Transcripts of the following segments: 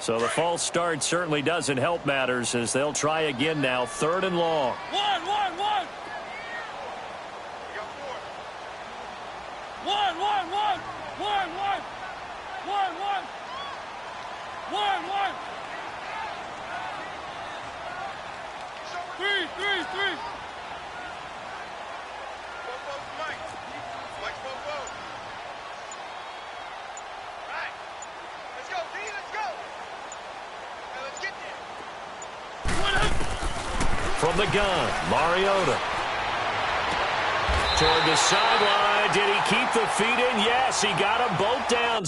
So the false start certainly doesn't help matters as they'll try again now, 3rd and long. One. Three. From the gun, Mariota. Toward the sideline. Did he keep the feet in? Yes, he got them both down.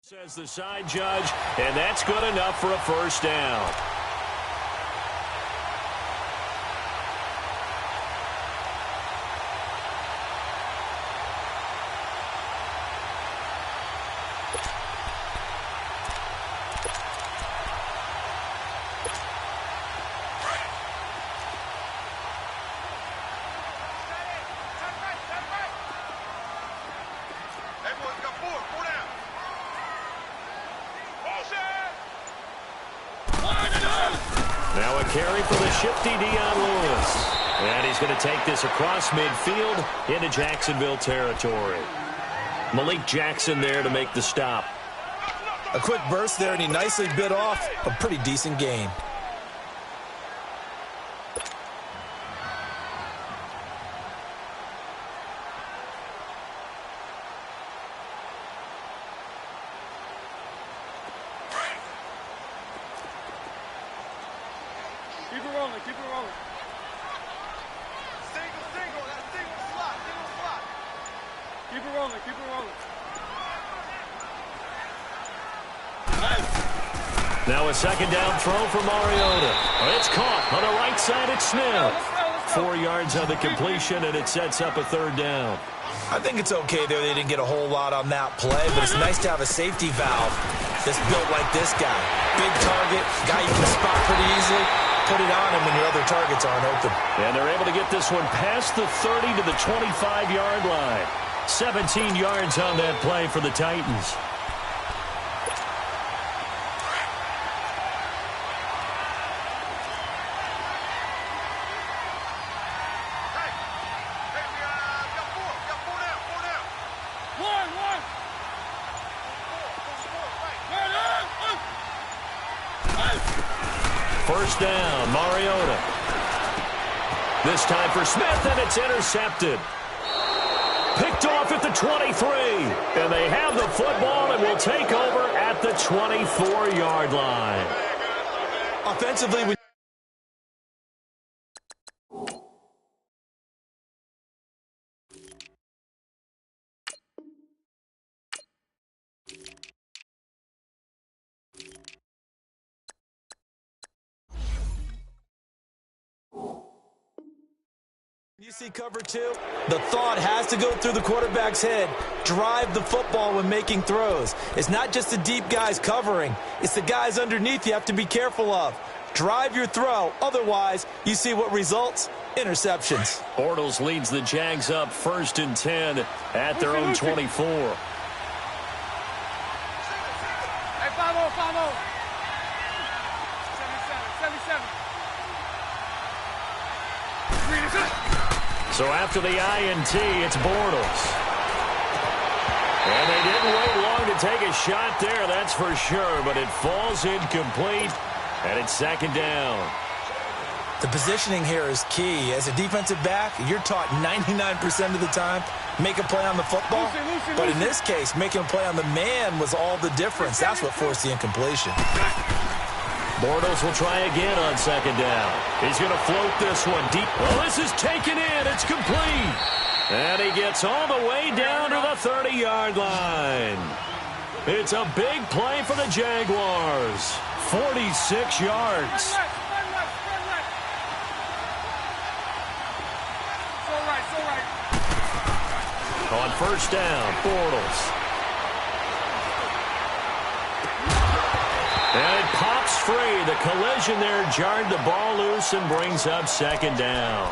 Says the side judge, and that's good enough for a first down. Now a carry for the shifty Dion Lewis. And he's going to take this across midfield into Jacksonville territory. Malik Jackson there to make the stop. A quick burst there, and he nicely bit off a pretty decent gain. Keep it rolling. Single, that single slot. Keep it rolling. Nice. Now a second down throw for Mariota. It's caught on the right side at Smith. 4 yards on the completion, and it sets up a 3rd down. I think it's okay there. They didn't get a whole lot on that play, but it's nice to have a safety valve that's built like this guy. Big target, guy you can spot pretty easily. Put it on him when your other targets aren't open. And they're able to get this one past the 30 to the 25-yard line. 17 yards on that play for the Titans. First down, Mariota. This time for Smith, and it's intercepted. Picked off at the 23. And they have the football and will take over at the 24-yard line. Offensively, we You see cover 2, the thought has to go through the quarterback's head. Drive the football when making throws. It's not just the deep guys covering. It's the guys underneath you have to be careful of. Drive your throw. Otherwise, you see what results? Interceptions. Bortles leads the Jags up 1st and 10 at their own 24. Hey, 5-0. 77. So after the INT, it's Bortles. And they didn't wait long to take a shot there, that's for sure, but it falls incomplete, and it's 2nd down. The positioning here is key. As a defensive back, you're taught 99% of the time, make a play on the football. But in this case, making a play on the man was all the difference. That's what forced the incompletion. Bortles will try again on second down. He's going to float this one deep. Well, this is taken in. It's complete. And he gets all the way down to the 30-yard line. It's a big play for the Jaguars. 46 yards. On first down, Bortles. And it pops free. The collision there jarred the ball loose and brings up second down.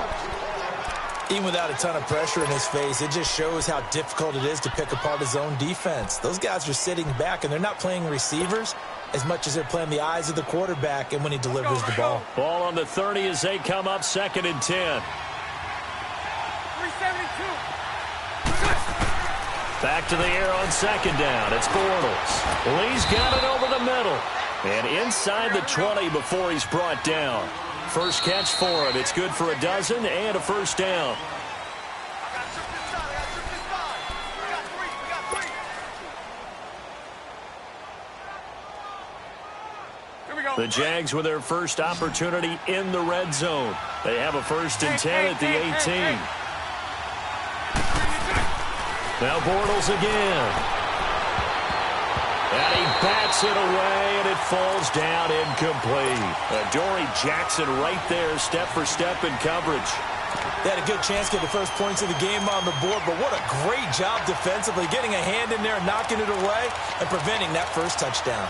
Even without a ton of pressure in his face, it just shows how difficult it is to pick apart his own defense. Those guys are sitting back, and they're not playing receivers as much as they're playing the eyes of the quarterback and when he delivers the ball. Ball on the 30 as they come up second and 10. 372. Back to the air on second down. It's Bortles. Lee's got it over the middle. And inside the 20 before he's brought down. First catch for him. It's good for a dozen and a first down. The Jags with their first opportunity in the red zone. They have a first and 10 at the 18. Now Bortles again. And he bats it away, and it falls down incomplete. Dory Jackson right there, step for step in coverage. They had a good chance to get the first points of the game on the board, but what a great job defensively, getting a hand in there and knocking it away and preventing that first touchdown.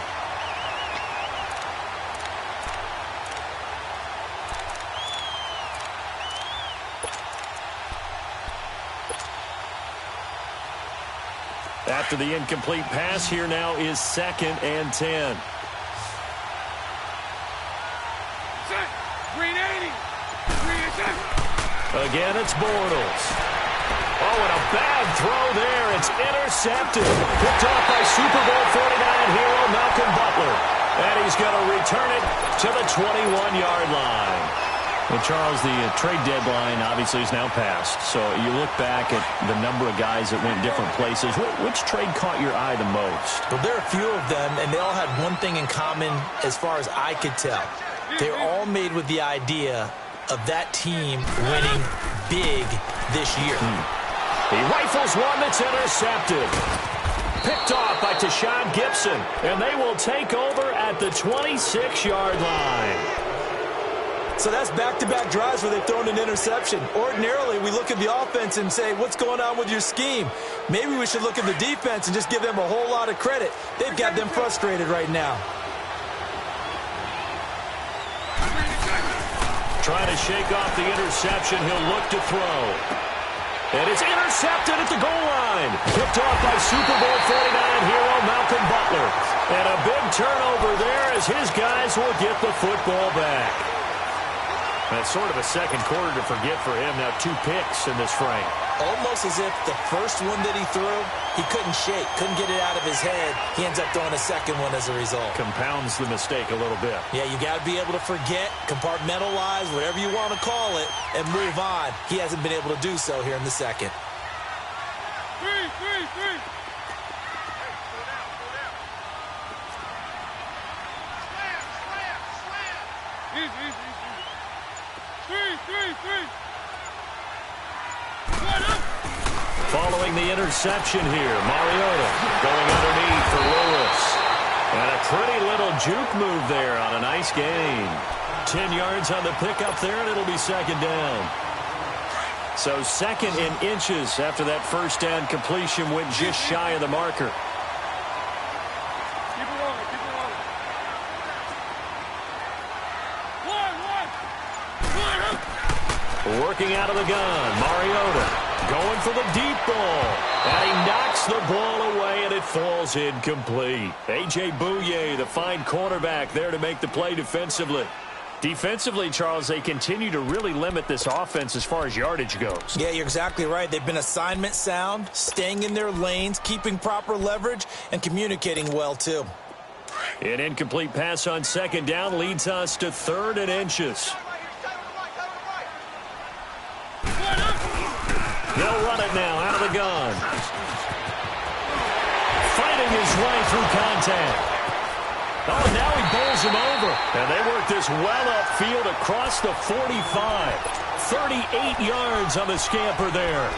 After the incomplete pass, here now is second and 10. Again, it's Bortles. Oh, and a bad throw there. It's intercepted. Picked off by Super Bowl 49 hero Malcolm Butler. And he's going to return it to the 21-yard line. Well, Charles, the trade deadline obviously is now passed. So you look back at the number of guys that went different places. Which trade caught your eye the most? Well, there are a few of them, and they all had one thing in common as far as I could tell. They're all made with the idea of that team winning big this year. He rifles one that's intercepted. Picked off by Tashawn Gibson, and they will take over at the 26-yard line. So that's back-to-back drives where they've thrown an interception. Ordinarily, we look at the offense and say, what's going on with your scheme? Maybe we should look at the defense and just give them a whole lot of credit. They've got them frustrated right now. Trying to shake off the interception. He'll look to throw. And it's intercepted at the goal line. Picked off by Super Bowl 49 hero Malcolm Butler. And a big turnover there as his guys will get the football back. That's sort of a second quarter to forget for him. Now 2 picks in this frame. Almost as if the first one that he threw, he couldn't shake, couldn't get it out of his head. He ends up throwing a second one as a result. Compounds the mistake a little bit. Yeah, you got to be able to forget, compartmentalize, whatever you want to call it, and move on. He hasn't been able to do so here in the second. Three. Easy. 3. Following the interception here, Mariota going underneath for Lewis. And a pretty little juke move there on a nice gain. 10 yards on the pickup there, and it'll be second down. So second in inches after that first down completion went just shy of the marker. Keep it rolling. Working out of the gun, Mariota going for the deep ball. And he knocks the ball away, and it falls incomplete. A.J. Bouye, the fine cornerback, there to make the play defensively. Defensively, Charles, they continue to really limit this offense as far as yardage goes. Yeah, you're exactly right. They've been assignment sound, staying in their lanes, keeping proper leverage, and communicating well, too. An incomplete pass on second down leads us to third and inches. They'll run it now out of the gun. Fighting his way through contact. Oh, and now he bowls him over. And they work this well upfield across the 45. 38 yards on the scamper there.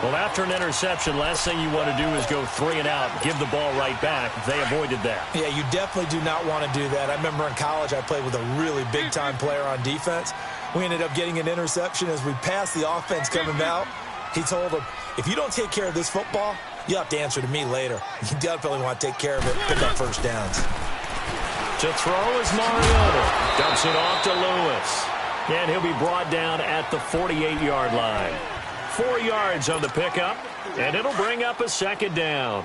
Well, after an interception, last thing you want to do is go 3 and out, give the ball right back. They avoided that. Yeah, you definitely do not want to do that. I remember in college I played with a really big-time player on defense. We ended up getting an interception as we passed the offense coming out. He told him, if you don't take care of this football, you'll have to answer to me later. You definitely want to take care of it, pick up first downs. To throw is Mariota. Dumps it off to Lewis. And he'll be brought down at the 48-yard line. 4 yards on the pickup, and it'll bring up a second down.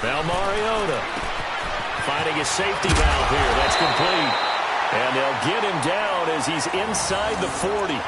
Now Mariota finding a safety valve here. That's complete. And they'll get him down as he's inside the 40.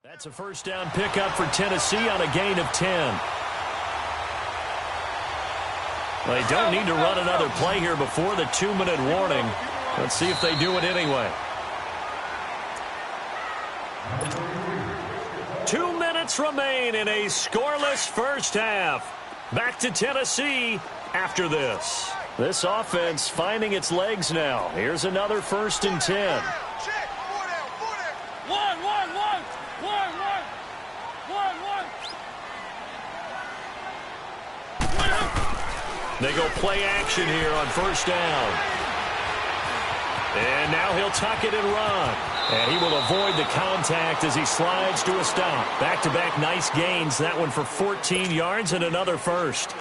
That's a first down pickup for Tennessee on a gain of 10. They don't need to run another play here before the 2-minute warning. Let's see if they do it anyway. 2 minutes remain in a scoreless first half. Back to Tennessee after this. This offense finding its legs now. Here's another 1st and 10. They go play action here on first down. And now he'll tuck it and run. And he will avoid the contact as he slides to a stop. Back-to-back nice gains. That one for 14 yards and another first.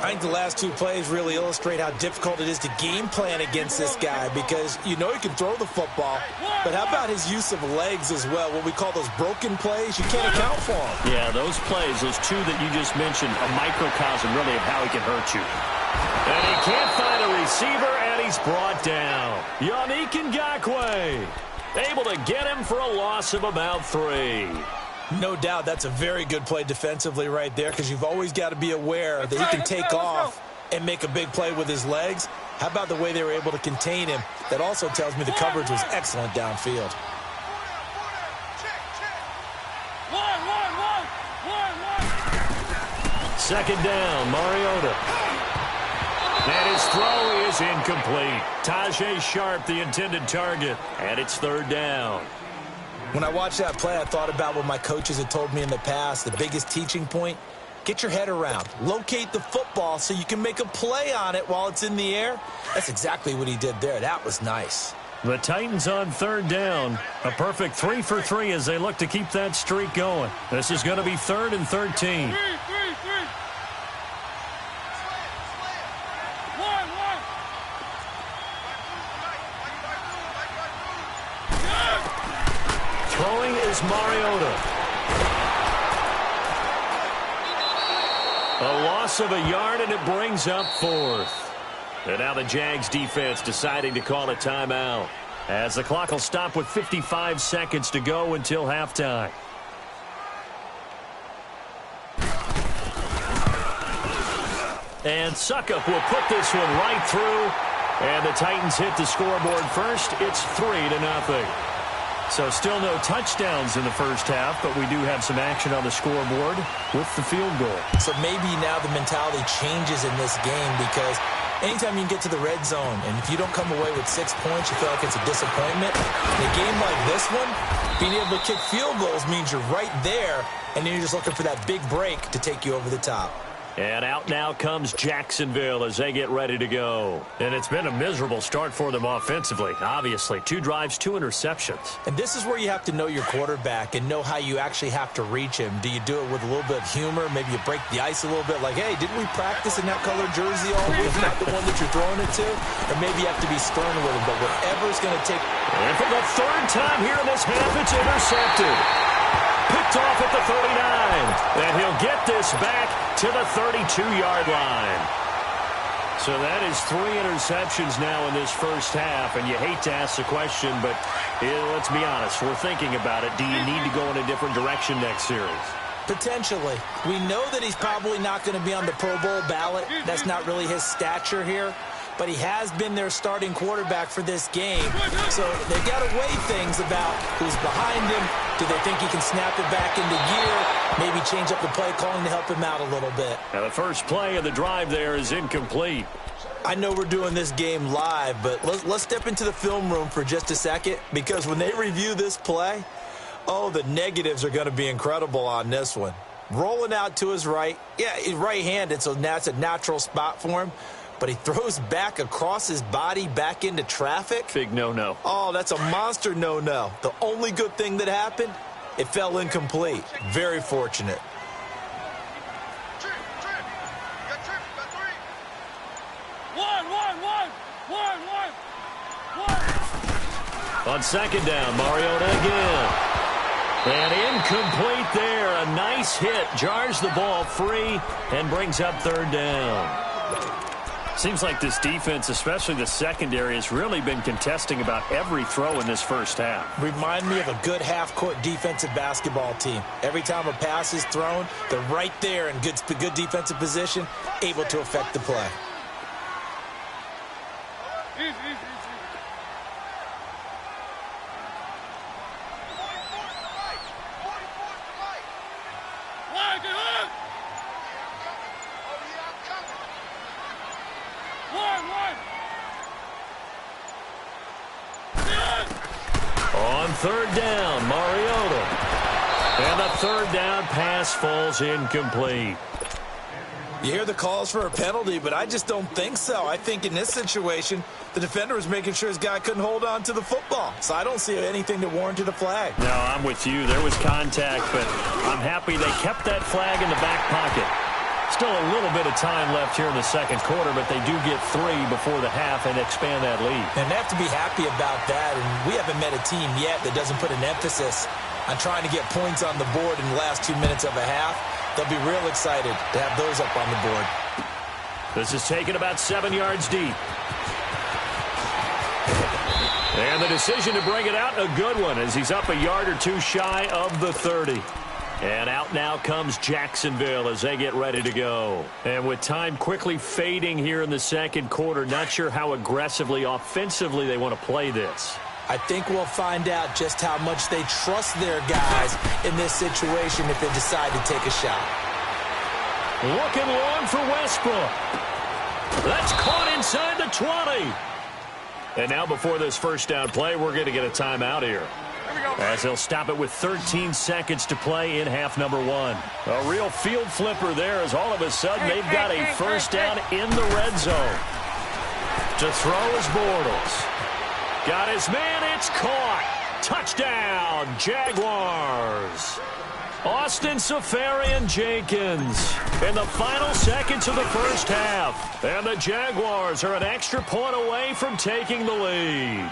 I think the last 2 plays really illustrate how difficult it is to game plan against this guy because you know he can throw the football, but how about his use of legs as well? What we call those broken plays, you can't account for them. Yeah, those plays, those 2 that you just mentioned, a microcosm really of how he can hurt you. And he can't find a receiver, and he's brought down. Yannick Ngakoue able to get him for a loss of about 3. No doubt that's a very good play defensively right there because you've always got to be aware that he can take off and make a big play with his legs. How about the way they were able to contain him? That also tells me the coverage was excellent downfield. Second down, Mariota. And his throw is incomplete. Tajay Sharp, the intended target, and it's 3rd down. When I watched that play, I thought about what my coaches had told me in the past. The biggest teaching point, get your head around. Locate the football so you can make a play on it while it's in the air. That's exactly what he did there. That was nice. The Titans on 3rd down. A perfect 3 for 3 as they look to keep that streak going. This is going to be 3rd and 13. Throwing is Mariota. A loss of a yard, and it brings up 4th. And now the Jags defense deciding to call a timeout as the clock will stop with 55 seconds to go until halftime. And Suckup will put this one right through. And the Titans hit the scoreboard first. It's 3-0. So still no touchdowns in the first half, but we do have some action on the scoreboard with the field goal. So maybe now the mentality changes in this game because anytime you can get to the red zone, and if you don't come away with 6 points, you feel like it's a disappointment. In a game like this one, being able to kick field goals means you're right there, and then you're just looking for that big break to take you over the top. And out now comes Jacksonville as they get ready to go. And it's been a miserable start for them offensively, obviously. 2 drives, 2 interceptions. And this is where you have to know your quarterback and know how you actually have to reach him. Do you do it with a little bit of humor? Maybe you break the ice a little bit like, hey, didn't we practice in that colored jersey all week? Not the one that you're throwing it to? Or maybe you have to be stern with him. But whatever's going to take... And for the 3rd time here in this half, it's intercepted. Picked off at the 39. And he'll get this back to the 32-yard line. So that is 3 interceptions now in this first half. And you hate to ask the question, but let's be honest. We're thinking about it. Do you need to go in a different direction next series? Potentially. We know that he's probably not going to be on the Pro Bowl ballot. That's not really his stature here. But he has been their starting quarterback for this game. So they've got to weigh things about who's behind him. Do they think he can snap it back into gear? Maybe change up the play calling to help him out a little bit. Now the first play of the drive there is incomplete. I know we're doing this game live, but let's step into the film room for just a second, because when they review this play, oh, the negatives are going to be incredible on this one. Rolling out to his right. Yeah, he's right-handed, so that's a natural spot for him. But he throws back across his body back into traffic. Big no-no. Oh, that's a monster no-no. The only good thing that happened, it fell incomplete. Very fortunate. Trip. You got 3. One. On second down, Mariota again. And incomplete there. A nice hit. Jars the ball free and brings up 3rd down. Seems like this defense, especially the secondary, has really been contesting about every throw in this first half. Remind me of a good half-court defensive basketball team. Every time a pass is thrown, they're right there in good defensive position, able to affect the play. Easy. On 3rd down, Mariota. And the 3rd down pass falls incomplete. You hear the calls for a penalty, but I just don't think so. I think in this situation, the defender was making sure his guy couldn't hold on to the football. So I don't see anything that warranted a flag. No, I'm with you. There was contact, but I'm happy they kept that flag in the back pocket. Still a little bit of time left here in the second quarter, but they do get 3 before the half and expand that lead. And they have to be happy about that. And we haven't met a team yet that doesn't put an emphasis on trying to get points on the board in the last 2 minutes of a half. They'll be real excited to have those up on the board. This is taken about 7 yards deep. And the decision to bring it out, a good one, as he's up a yard or 2 shy of the 30. And out now comes Jacksonville as they get ready to go. And with time quickly fading here in the second quarter, not sure how aggressively, offensively they want to play this. I think we'll find out just how much they trust their guys in this situation if they decide to take a shot. Looking long for Westbrook. That's caught inside the 20. And now before this first down play, we're going to get a timeout here, as they'll stop it with 13 seconds to play in half number 1. A real field flipper there, as all of a sudden they've got a first down in the red zone. To throw is Bortles. Got his man, it's caught. Touchdown, Jaguars. Austin Seferian-Jenkins in the final seconds of the first half. And the Jaguars are an extra point away from taking the lead.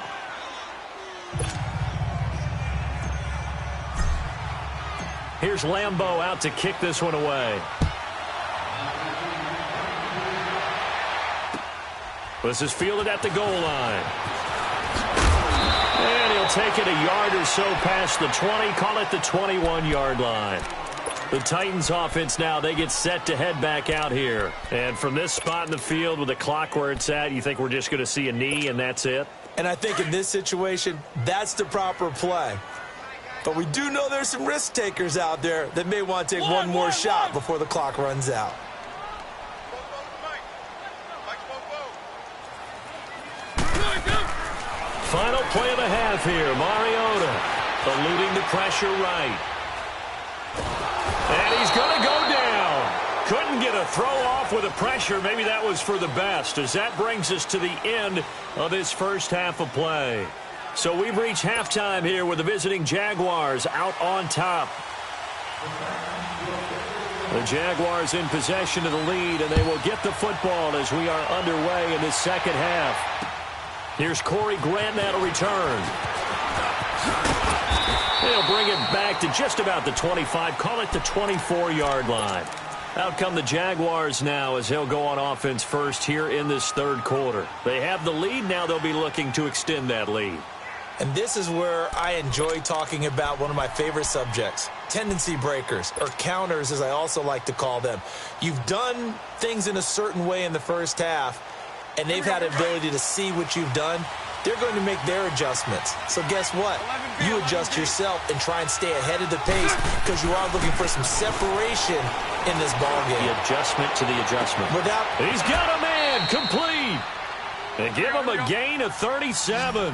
Here's Lambeau out to kick this one away. This is fielded at the goal line. And he'll take it a yard or so past the 20, call it the 21-yard line. The Titans offense now, they get set to head back out here. And from this spot in the field with the clock where it's at, you think we're just going to see a knee and that's it? And I think in this situation, that's the proper play. But we do know there's some risk takers out there that may want to take one more shot before the clock runs out. Final play of the half here. Mariota eluding the pressure right. And he's going to go down. Couldn't get a throw off with the pressure. Maybe that was for the best, as that brings us to the end of this first half of play. So we've reached halftime here with the visiting Jaguars out on top. The Jaguars in possession of the lead, and they will get the football as we are underway in this second half. Here's Corey Grant now to return. They'll bring it back to just about the 25, call it the 24-yard line. Out come the Jaguars now as they'll go on offense first here in this third quarter. They have the lead. Now they'll be looking to extend that lead. And this is where I enjoy talking about one of my favorite subjects, tendency breakers, or counters as I also like to call them. You've done things in a certain way in the first half, and they've had the ability to see what you've done. They're going to make their adjustments. So guess what? You adjust yourself and try and stay ahead of the pace because you are looking for some separation in this ballgame. The adjustment to the adjustment. He's got a man complete. And give him a gain of 37.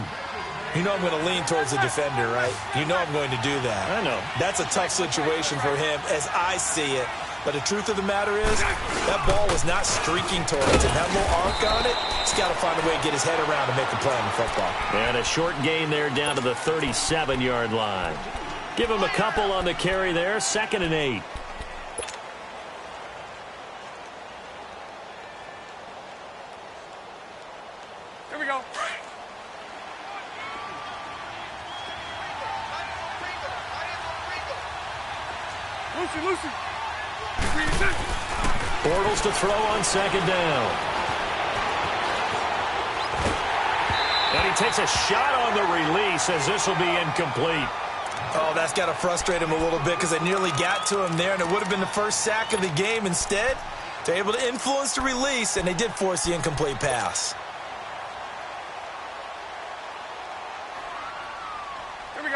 You know I'm going to lean towards the defender, right? You know I'm going to do that. I know. That's a tough situation for him as I see it. But the truth of the matter is, that ball was not streaking towards him. That little arc on it, he's got to find a way to get his head around and make a play on the football. And a short gain there down to the 37-yard line. Give him a couple on the carry there. 2nd and 8. Here we go. Lucy. Bortles to throw on 2nd down. And he takes a shot on the release as this will be incomplete. Oh, that's got to frustrate him a little bit because they nearly got to him there, and it would have been the first sack of the game. Instead, they're able to influence the release, and they did force the incomplete pass.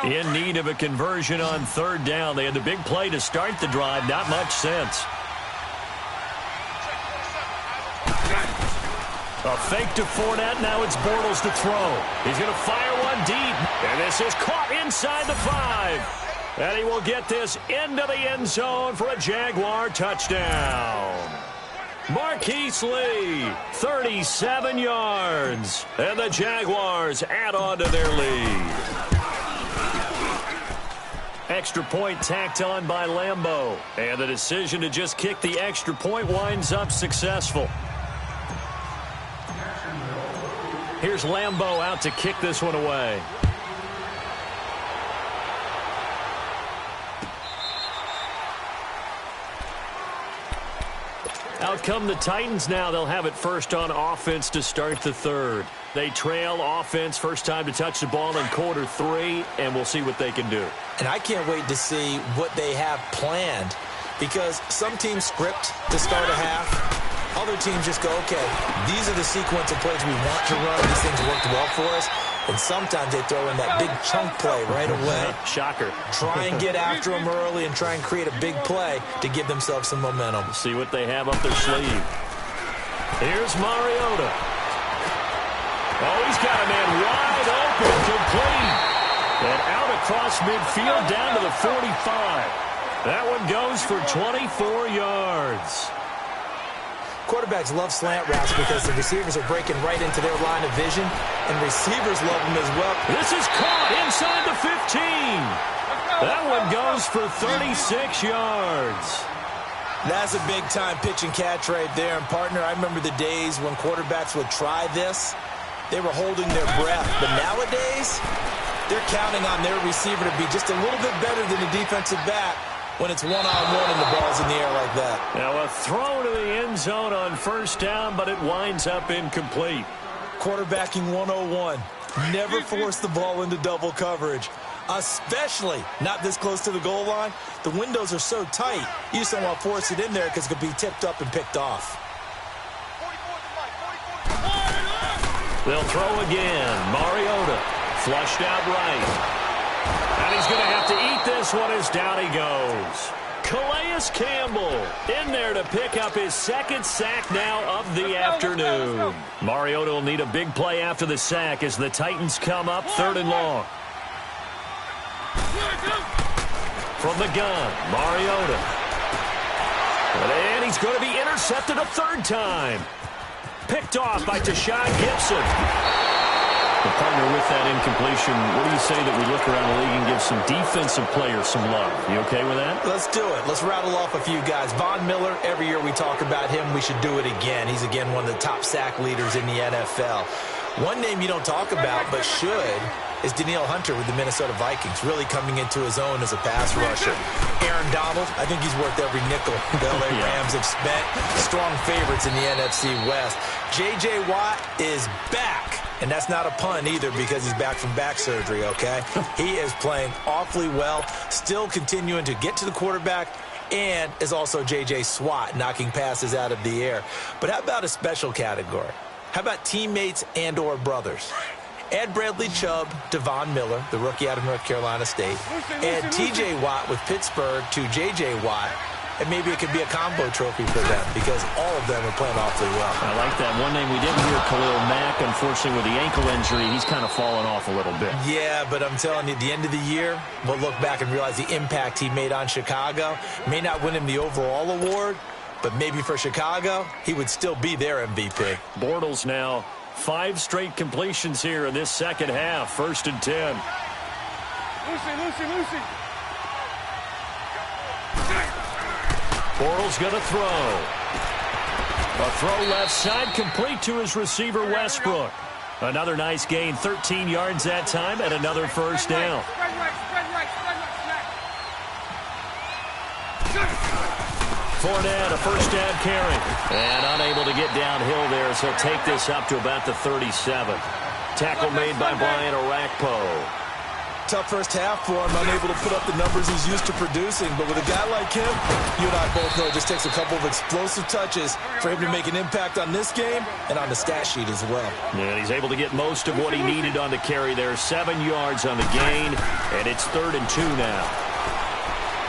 In need of a conversion on 3rd down. They had the big play to start the drive. Not much sense. A fake to Fournette. Now it's Bortles to throw. He's going to fire one deep. And this is caught inside the 5. And he will get this into the end zone for a Jaguar touchdown. Marquise Lee, 37 yards. And the Jaguars add on to their lead. Extra point tacked on by Lambeau. And the decision to just kick the extra point winds up successful. Here's Lambeau out to kick this one away. Out come the Titans now. They'll have it first on offense to start the third. They trail offense, first time to touch the ball in quarter 3, and we'll see what they can do. And I can't wait to see what they have planned because some teams script to start a half. Other teams just go, okay, these are the sequence of plays we want to run. These things worked well for us. And sometimes they throw in that big chunk play right away. Shocker. Try and get after them early and try and create a big play to give themselves some momentum. See what they have up their sleeve. Here's Mariota. Oh, he's got a man wide open, complete. And out across midfield down to the 45. That one goes for 24 yards. Quarterbacks love slant routes because the receivers are breaking right into their line of vision, and receivers love them as well. This is caught inside the 15. That one goes for 36 yards. That's a big-time pitch and catch right there. And, partner, I remember the days when quarterbacks would try this. They were holding their breath. But nowadays, they're counting on their receiver to be just a little bit better than the defensive back when it's one-on-one and the ball's in the air like that. Now a throw to the end zone on first down, but it winds up incomplete. Quarterbacking 101. Never force the ball into double coverage, especially not this close to the goal line. The windows are so tight, you just don't want to force it in there because it could be tipped up and picked off. They'll throw again. Mariota flushed out right. And he's going to have to eat this one as down he goes. Calais Campbell in there to pick up his 2nd sack now of the afternoon. Mariota will need a big play after the sack as the Titans come up 3rd and long. From the gun, Mariota. And he's going to be intercepted a third time. Picked off by Deshaun Gibson. The partner with that incompletion, what do you say that we look around the league and give some defensive players some love? You okay with that? Let's do it. Let's rattle off a few guys. Von Miller, every year we talk about him, we should do it again. He's, again, one of the top sack leaders in the NFL. One name you don't talk about but should is Danielle Hunter with the Minnesota Vikings, really coming into his own as a pass rusher. Aaron Donald, I think he's worth every nickel the LA Rams have spent. Strong favorites in the NFC West. J.J. Watt is back. And that's not a pun either because he's back from back surgery, okay? He is playing awfully well, still continuing to get to the quarterback, and is also J.J. Watt, knocking passes out of the air. But how about a special category? How about teammates and or brothers? Add Bradley Chubb to Von Miller, the rookie out of North Carolina State. Add T.J. Watt with Pittsburgh to J.J. Watt. And maybe it could be a combo trophy for them because all of them are playing awfully well. I like that. One name we didn't hear, Khalil Mack. Unfortunately, with the ankle injury, he's kind of fallen off a little bit. Yeah, but I'm telling you, at the end of the year, we'll look back and realize the impact he made on Chicago. May not win him the overall award, but maybe for Chicago, he would still be their MVP. Bortles now, 5 straight completions here in this second half. 1st and 10. Lucy. Bortles going to throw. A throw left side, complete to his receiver, Westbrook. Another nice gain, 13 yards that time, and another first down. Fournette, a first down carry. And unable to get downhill there, so he'll take this up to about the 37. Tackle made by Brian Orakpo. Tough first half for him, unable to put up the numbers he's used to producing. But with a guy like him, you and I both know it just takes a couple of explosive touches for him to make an impact on this game and on the stat sheet as well. And he's able to get most of what he needed on the carry there. 7 yards on the gain, and it's 3rd and 2 now.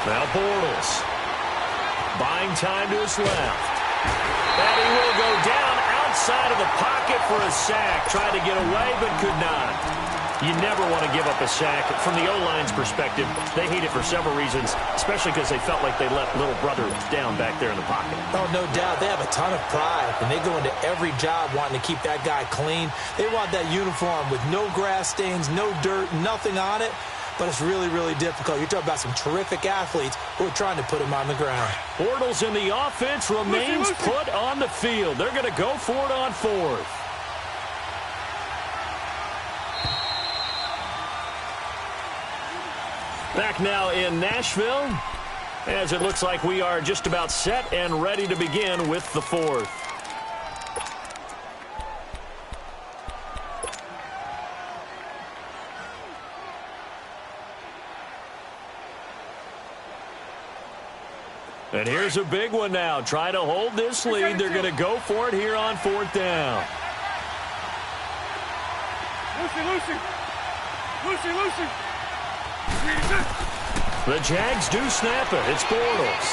Now Bortles. Buying time to his left. And he will go down outside of the pocket for a sack. Tried to get away, but could not. You never want to give up a sack. From the O-line's perspective, they hate it for several reasons, especially because they felt like they let little brother down back there in the pocket. Oh, no doubt. They have a ton of pride, and they go into every job wanting to keep that guy clean. They want that uniform with no grass stains, no dirt, nothing on it. But it's really, really difficult. You're talking about some terrific athletes who are trying to put him on the ground. Bortles in the offense remains put on the field. They're going to go for it on 4th. Back now in Nashville, as it looks like we are just about set and ready to begin with the 4th. And here's a big one now. Trying to hold this lead. They're going to go for it here on 4th down. Lucy. The Jags do snap it. It's Bortles.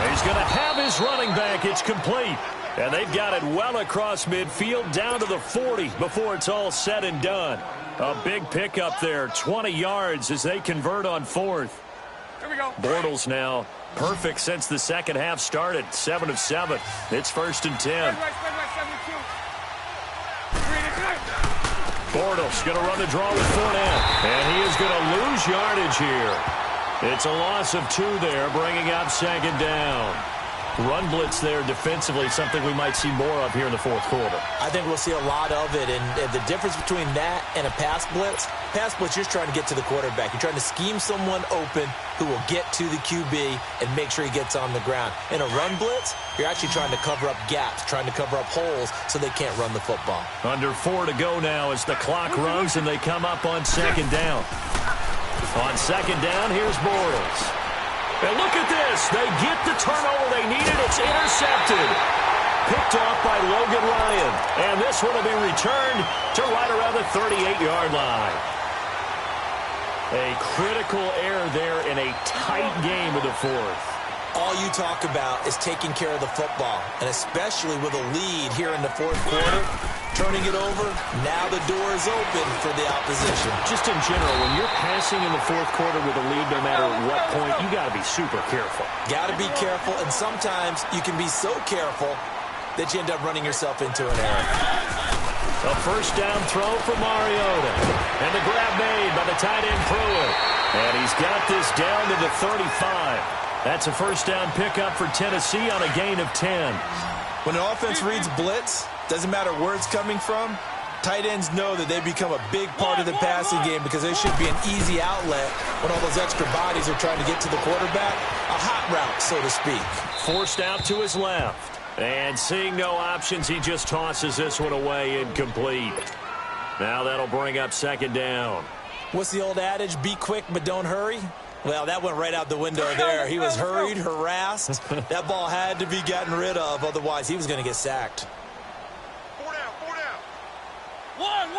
He's going to have his running back. It's complete. And they've got it well across midfield down to the 40 before it's all said and done. A big pickup there. 20 yards as they convert on 4th. Here we go. Bortles now perfect since the second half started. 7 of 7. It's 1st and 10. Bortles going to run the draw with Fournette. And he is going to lose yardage here. It's a loss of 2 there, bringing up 2nd down. Run blitz there defensively, something we might see more of here in the 4th quarter. I think we'll see a lot of it, and the difference between that and a pass blitz, you're just trying to get to the quarterback. You're trying to scheme someone open who will get to the QB and make sure he gets on the ground. In a run blitz, you're actually trying to cover up gaps, trying to cover up holes so they can't run the football. Under 4 to go now as the clock runs and they come up on 2nd down. On 2nd down, here's Bortles. And look at this. They get the turnover they needed. It's intercepted. Picked off by Logan Ryan. And this one will be returned to right around the 38-yard line. A critical error there in a tight game of the 4th. All you talk about is taking care of the football, and especially with a lead here in the fourth quarter, turning it over, now the door is open for the opposition. Just in general, when you're passing in the fourth quarter with a lead, no matter what point, you got to be super careful. Got to be careful, and sometimes you can be so careful that you end up running yourself into an error. A first down throw for Mariota. And the grab made by the tight end Pruitt. And he's got this down to the 35. That's a first down pickup for Tennessee on a gain of 10. When an offense reads blitz, doesn't matter where it's coming from, tight ends know that they become a big part of the passing game because they should be an easy outlet when all those extra bodies are trying to get to the quarterback. A hot route, so to speak. Forced out to his left. And seeing no options, he just tosses this one away, incomplete. Now that'll bring up second down. What's the old adage? Be quick, but don't hurry? Well, that went right out the window there. He was hurried, harassed. That ball had to be gotten rid of, otherwise he was going to get sacked. 4 down, 4 down. 1.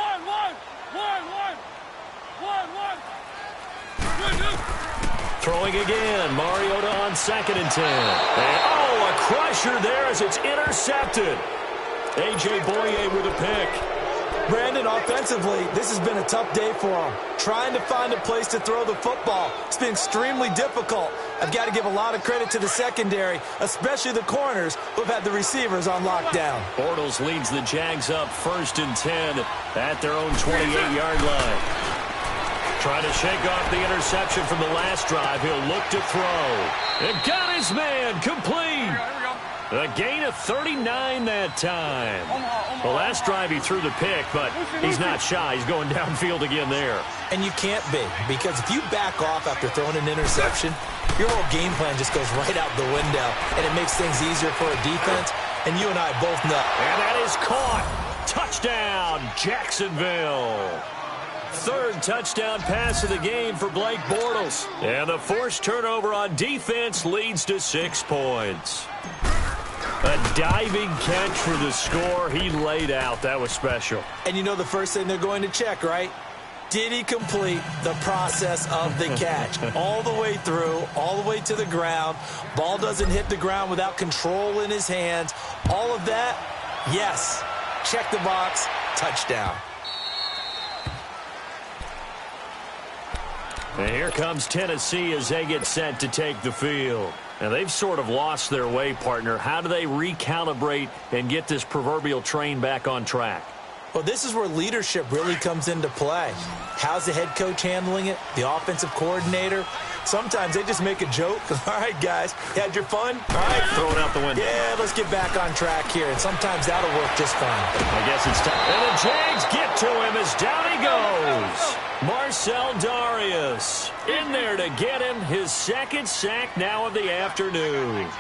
Throwing again, Mariota on second and 10. And, oh, a crusher there as it's intercepted. A.J. Boye with a pick. Brandon, offensively, this has been a tough day for him. Trying to find a place to throw the football. It's been extremely difficult. I've got to give a lot of credit to the secondary, especially the corners who've had the receivers on lockdown. Bortles leads the Jags up first and 10 at their own 28-yard line. Trying to shake off the interception from the last drive. He'll look to throw. And got his man complete. A gain of 39 that time. The last drive he threw the pick, but he's not shy. He's going downfield again there. And you can't be, because if you back off after throwing an interception, your whole game plan just goes right out the window, and it makes things easier for a defense, and you and I both know. And that is caught. Touchdown, Jacksonville. Third touchdown pass of the game for Blake Bortles. And the forced turnover on defense leads to 6 points. A diving catch for the score. He laid out. That was special. And you know the first thing they're going to check, right? Did he complete the process of the catch? All the way through, all the way to the ground. Ball doesn't hit the ground without control in his hands. All of that, yes. Check the box. Touchdown. And here comes Tennessee as they get set to take the field. And they've sort of lost their way, partner. How do they recalibrate and get this proverbial train back on track? Well, this is where leadership really comes into play. How's the head coach handling it? The offensive coordinator? Sometimes they just make a joke. All right, guys, you had your fun? All right. Throw it out the window. Yeah, let's get back on track here. And sometimes that'll work just fine. I guess it's time. And the Jags get to him as down he goes. Marcel Darius in there to get him his second sack now of the afternoon.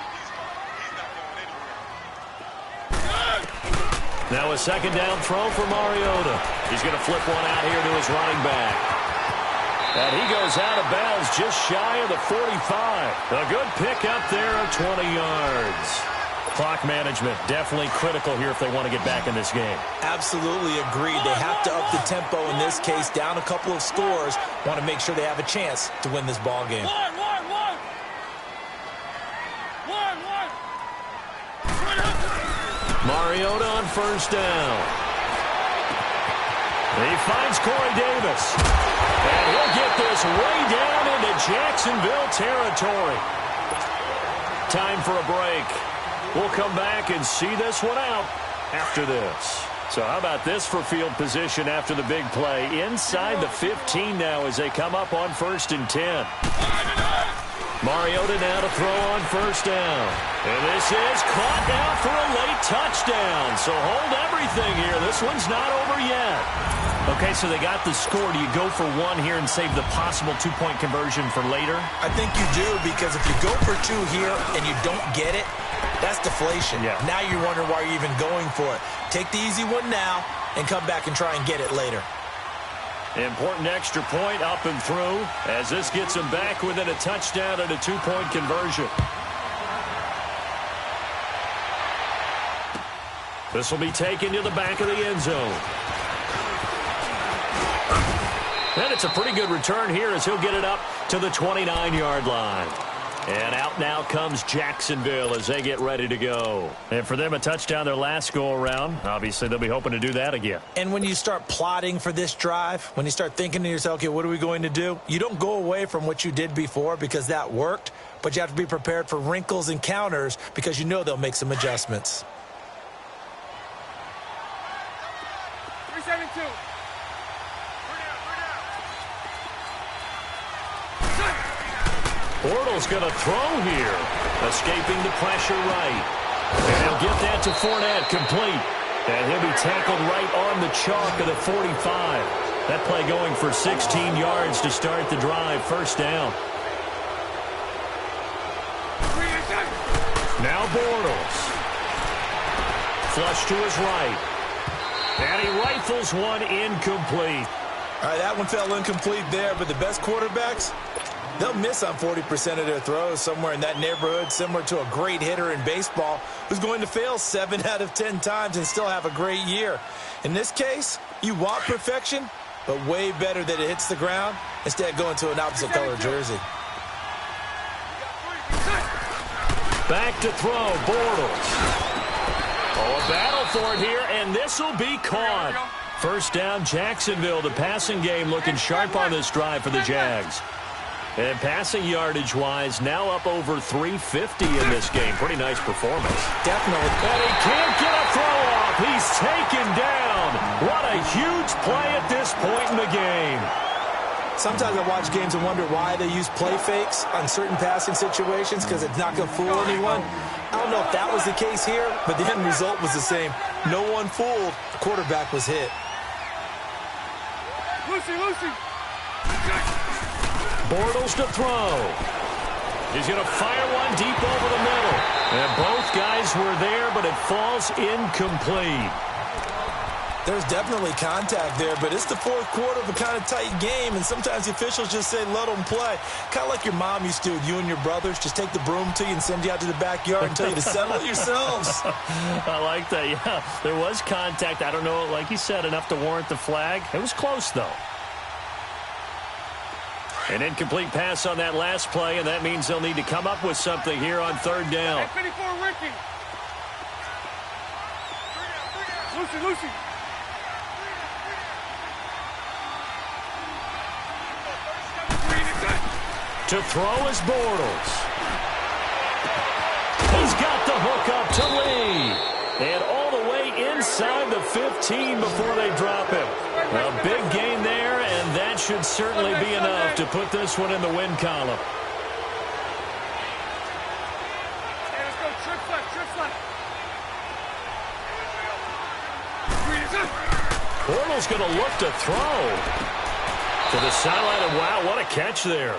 Now a second down throw for Mariota. He's going to flip one out here to his running back. And he goes out of bounds just shy of the 45. A good pick up there of 20 yards. Clock management definitely critical here if they want to get back in this game. Absolutely agreed. They have to up the tempo in this case, down a couple of scores. Want to make sure they have a chance to win this ball game. Mariota on first down. He finds Corey Davis. And he'll get this way down into Jacksonville territory. Time for a break. We'll come back and see this one out after this. So how about this for field position after the big play? Inside the 15 now as they come up on first and 10. Mariota now to throw on first down. And this is caught now for a late touchdown. So hold everything here. This one's not over yet. Okay, so they got the score. Do you go for one here and save the possible two-point conversion for later? I think you do, because if you go for two here and you don't get it, that's deflation. Yeah. Now you wonder why you're even going for it. Take the easy one now and come back and try and get it later. Important extra point up and through as this gets them back within a touchdown and a two-point conversion. This will be taken to the back of the end zone. And it's a pretty good return here as he'll get it up to the 29-yard line. And out now comes Jacksonville as they get ready to go. And for them, a touchdown their last go-around. Obviously, they'll be hoping to do that again. And when you start plotting for this drive, when you start thinking to yourself, okay, what are we going to do? You don't go away from what you did before because that worked, but you have to be prepared for wrinkles and counters because you know they'll make some adjustments. 372. Bortles going to throw here. Escaping the pressure right. And he'll get that to Fournette, complete. And he'll be tackled right on the chalk of the 45. That play going for 16 yards to start the drive. First down. Now Bortles. Flush to his right. And he rifles one incomplete. All right, that one fell incomplete there, but the best quarterbacks, they'll miss on 40% of their throws, somewhere in that neighborhood, similar to a great hitter in baseball who's going to fail 7 out of 10 times and still have a great year. In this case, you want perfection, but way better that it hits the ground instead of going to an opposite color jersey. Back to throw, Bortles. Oh, a battle for it here, and this will be caught. First down, Jacksonville. The passing game looking sharp on this drive for the Jags. And passing yardage-wise, now up over 350 in this game. Pretty nice performance. Definitely. And he can't get a throw off. He's taken down. What a huge play at this point in the game. Sometimes I watch games and wonder why they use play fakes on certain passing situations because it's not going to fool anyone. I don't know if that was the case here, but the end result was the same. No one fooled. The quarterback was hit. Lucy. Bortles to throw. He's going to fire one deep over the middle. And both guys were there, but it falls incomplete. There's definitely contact there, but it's the fourth quarter of a kind of tight game, and sometimes the officials just say, let them play. Kind of like your mom used to with you and your brothers. Just take the broom to you and send you out to the backyard and tell you to settle it yourselves. I like that, yeah. There was contact. I don't know, like you said, enough to warrant the flag. It was close, though. An incomplete pass on that last play, and that means they'll need to come up with something here on third down. 54 Ricky. Lucy. To throw is Bortles. He's got the hook up to Lee. And all the way inside the 15 before they drop him. A big gain there, and that should certainly be enough to put this one in the win column. Hey, let's go. Trip left. Bortles going to look to throw. To the sideline, and wow, what a catch there.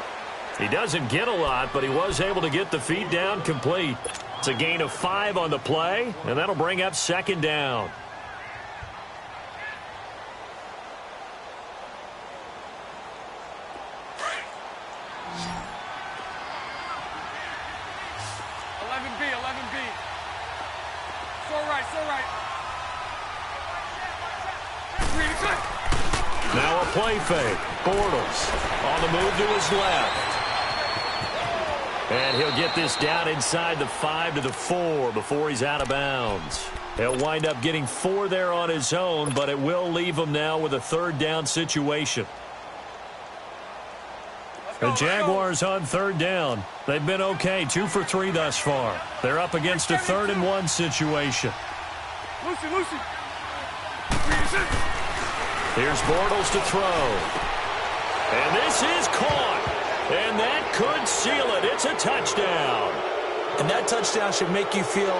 He doesn't get a lot, but he was able to get the feet down complete. It's a gain of 5 on the play, and that'll bring up second down. So right. Now a play fake. Bortles on the move to his left. And he'll get this down inside the 5 to the 4 before he's out of bounds. He'll wind up getting 4 there on his own, but it will leave him now with a third down situation. The Jaguars on third down. They've been okay, 2 for 3 thus far. They're up against a 3rd and 1 situation. Lucy. Here's Bortles to throw. And this is caught. And that could seal it. It's a touchdown. And that touchdown should make you feel